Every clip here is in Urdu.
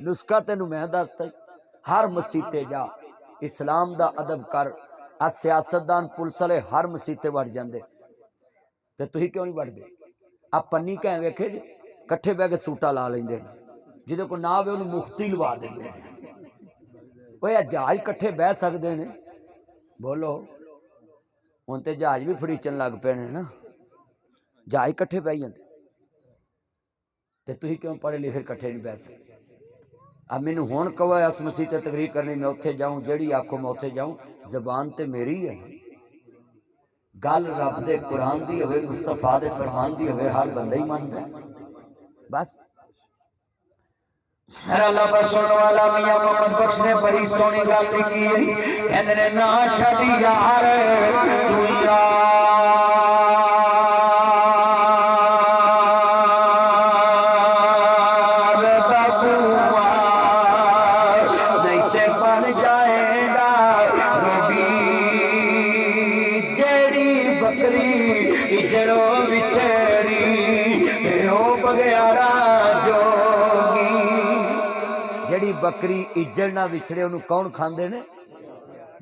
نسخہ تینوں میں دستا ہر مسیتے جا اسلام دا ادب کر آ سیاستدان پولیس والے ہر مسیتے وڑ جاندے تے تسی کیوں نہیں وڑدے آ پنی کہیں ویکھے جی کٹھے بہ کے سوٹا لا لیندے جدے کو نہ ہوے اونوں مفتی لوا دیندے اوے جہاز کٹھے بہ سکدے نے بولو ہن تے جہاز بھی فڑیچن لگ پے نے نا جہاز کٹھے بہ جاندے تے تسی کیوں پڑھے لکھے کٹھے نہیں بہ سکدے اب مینوں ہن کہو اس مسیح تے تقریر کرنی میں اوتھے جاؤں جیڑی آکھو میں اوتھے جاؤں زبان تے میری ہے گل رب دے قرآن دی ہوئے مصطفیٰ دے فرمان دی ہوئے ہر بندہ ہی ماندا ہے بس میرا اللہ پر سننے والا میاں محمد بخش نے بڑی سونی گل لکھی ہے کہندے نے نہ چھڈی یار تو بکری اجڑ نہ وچھڑے انہوں کون کھاندے نے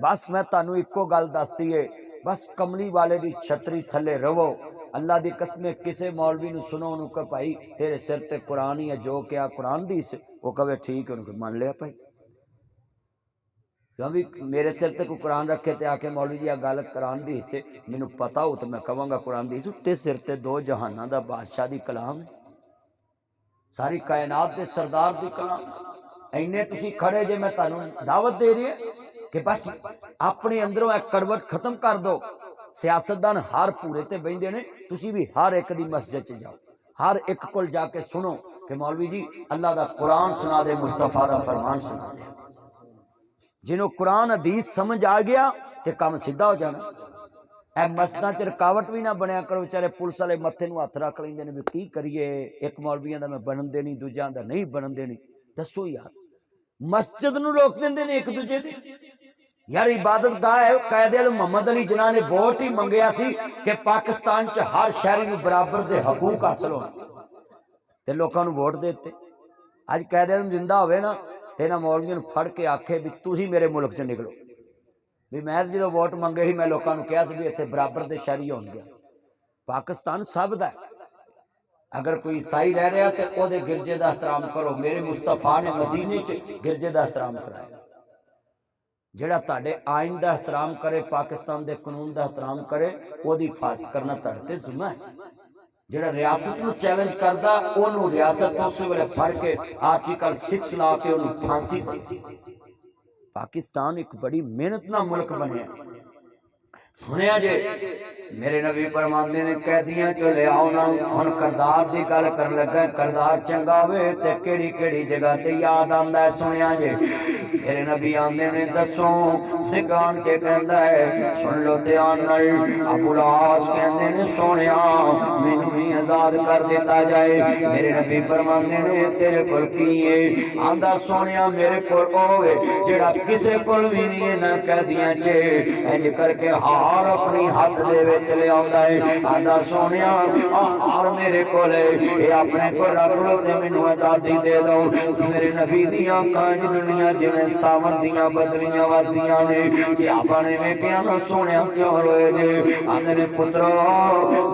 بس میں تانوں ایکو گل دستی ہے بس کملی والے دی چھتری تھلے رہو اللہ دی قسم کسے مولوی نو سنو انہوں کہ بھائی تیرے سر تے قرآن ہی ہے جو کیا قرآن دی سے وہ کہے ٹھیک ہے انہوں کہ مان لیا بھائی کیونکہ میرے سر تے کوئی قرآن رکھے تے آکے مولوی جی گل قرآن دی سے مینوں پتہ ہو تو میں کہوں گا قرآن دی سے تے سر تے دو جہاناں دا بادشاہ دی کلام ہے ساری کائنات دے سردار دی کلام اینے تسی کھڑے جے میں تانوں دعوت دے رہی ہے کہ بس اپنے اندروں ایک کڑوٹ ختم کر دو سیاستدان ہر پورے تے بیندے نے تسی بھی ہر ایک دی مسجد چ جاؤ ہر ایک کول جا کے سنو کہ مولوی جی اللہ دا قرآن سنا دے مصطفیٰ دا فرمان سنا دے جنہوں قرآن حدیث سمجھ آ گیا تے کام سیدھا ہو جانا اے مسجداں چ رکاوٹ بھی نہ بنیا کرو بیچارے پولیس والے متھے نوں ہاتھ رکھ لیندے نے بھی کی کریے ایک مولویاں دا میں بنن دے نہیں دوجاں دا نہیں بنن دے نہیں دسو یار مسجد نو روک دیندے نے ایک دوجے دی یار عبادت گاہ ہے قائد اعظم محمد علی جناح نے ووٹ ہی منگیا سی کہ پاکستان چ ہر شہری نو برابر دے حقوق حاصل ہون تے لوکاں نو ووٹ دیتے اج قائد اعظم زندہ ہوئے نا تے انہاں مولویاں نو پھڑ کے آکھے بھی تسی میرے ملک چ نکلو بھی میں جدوں ووٹ منگے ہی میں لوکاں نو کہیا سی بھی ایتھے برابر دے شہری ہون گیا پاکستان سب دا ہے اگر کوئی عیسائی رہ رہا تو او دے گرجے دا احترام کرو میرے مصطفیٰ نے مدینے چ گرجے دا احترام کرایا جڑا تاڑے آئین دا احترام کرے پاکستان دے قانون دا احترام کرے او دی حفاظت کرنا تاڑے تے ذمہ ہے جڑا ریاست نو چیلنج کردا اونوں ریاست اس ویلے پھڑ کے آرٹیکل 6 لا کے اونوں پھانسی دی پاکستان ایک بڑی محنت نہ ملک بنیا سنیا جے میرے نبی فرماندے نے قیدیاں چ لے آونا ہن کردار دی گل کر لگا کردار چنگا ہوئے تے کیڑی کیڑی جگہ تے یاد آندا ہے سنیا جے میرے نبی آندے نے دسو نگان کے کہندا ہے سن لو دھیان نال ابو العاص کہندے نے سونیا مینوں بھی آزاد کر دیتا جائے میرے نبی فرماندے نے تیرے کول کی ہے آندا سونیا میرے کول ہوے جڑا کسے کول بھی نہیں نہ قیدیاں چ انج کر کے ہار اپنی ہاتھ دے وچ لے آندا ہے آندا سونیا ہار میرے کول ہے اے اپنے کو رکھ لو تے مینوں آزادی دے دو میرے نبی دیاں کانج دنیا جویں ساون دیاں بدلیاں وردیاں نے صحابہ نے ویکھیا نہ سونیا کیوں روئے جے آندے نے پترو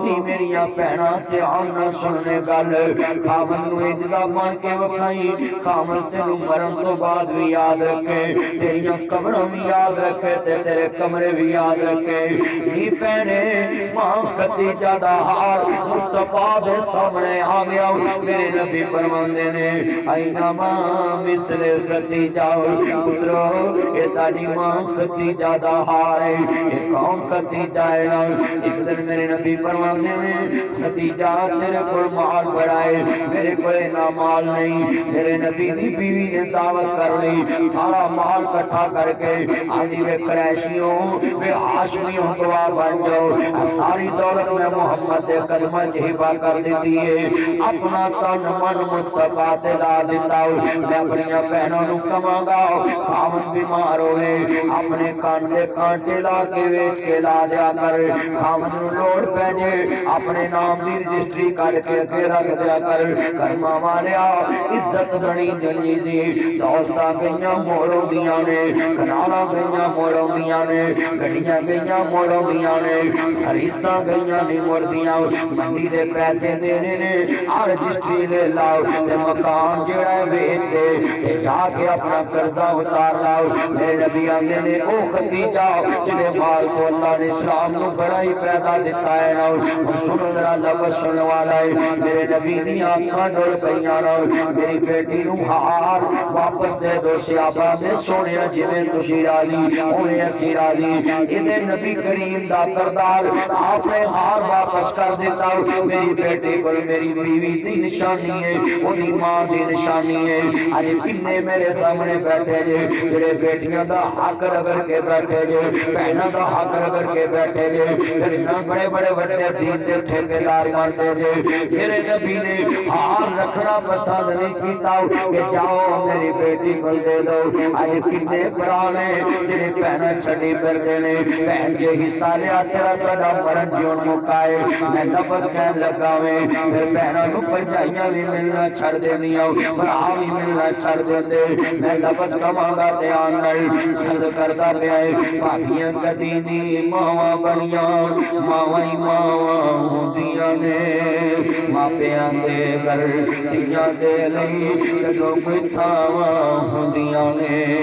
نی میریاں بہناں دھیان نال سننے گل خامد نوں اجدا بن کے وکھائی خامد تینوں مرن تو بعد بھی یاد رکھے تیریاں قبراں بھی یاد رکھے تے تیرے کمرے بھی یاد رکھے نی پہنے ماں ختیجہ دا ہار مصطفیٰ دے سامنے آ گیا میرے نبی فرماندے نے اینما مثل ختیجہ پترو اے تاری ماں ختیجہ دا ہار ہے اے کون ختیجہ ہے نا ایک دن میرے نبی فرماندے نے ختیجہ تیرے کول مال بڑا ہے میرے کول اتنا مال نہیں میرے نبی دی بیوی نے دعوت کر لی سارا مال اکٹھا کر کے آدھی وے قریشیوں وے ہاشمیوں دعا بن جاؤ ساری دولت میں محمد دے قدمہ ہبا کر دیتی ہے اپنا تن من مصطفیٰ تے لا دیتا ہوں میں اپنی بہنوں نو کماں گا خاوند بیمار ہوئے اپنے کان دے کانٹے لا کے ویچ کے لا دیا کر خاوند نو لوڑ پہ جے اپنے نام دی رجسٹری کر کے اگے رکھ دیا کر کرما ماریا عزت بنی دلیزی دولتاں گئیاں موڑوں دیاں نے کنالاں گئیاں موڑوں دیاں نے گھڑیاں گئیاں موڑوں دیاں نے خریستاں گئیاں نہیں موڑ دیاں منڈی دے پیسے دینے نے رجسٹری لے لاؤ تے مکان جڑا ہے بیچ دے تے جا کے اپنا قرضہ اتار لاؤ میرے نبی آندے نے او ختیجہ جنہیں مال تو اللہ نے اسلام نو بڑا ہی پیدا دیتا ہے نا اور سنو ذرا لفظ سننے والا ہے میرے نبی دی آنکھاں ڈول گئیاں نا میری بیٹی نو ہار واپس دے دو صحابہ دے سونیا جویں تسی راضی اویں اسی راضی ادھے نبی کریم دا کردار آپ نے ہار واپس کر دیتا میری بیٹی کو میری بیوی دی نشانی ہے انہی ماں دی نشانی ہے آج کنے میرے سامنے بیٹھے جے جڑے بیٹیاں دا حق رگڑ کے بیٹھے جے بہناں دا حق رگڑ کے بیٹھے جے پھر نہ بڑے بڑے وڈے دین دے ٹھیکیدار بنتے جے میرے نبی نے ہار رکھنا پسند نہیں کیتا کہ جاؤ میری بیٹی کو دے دو آج کنے پرانے جڑے بہناں چھڈی پھر دینے بہن کے حصہ لیا تیرا صدا مرن جیون مکائے میں لفظ کہن لگا میں پھر بہناں نو پرجائیاں بھی ملنا چھڑ دینیاں بھرا بھی ملنا چھڑ دیندے میں لفظ کمانگا دھیان نہیں خرد کردہ پہ آئے بھابیاں کدینی ماواں بنیاں ماواں ماواں ہوندیاں نے ماں پیاں دے گھر تیاں دے لئی کدوں کوئی تھاواں ہوندیاں نے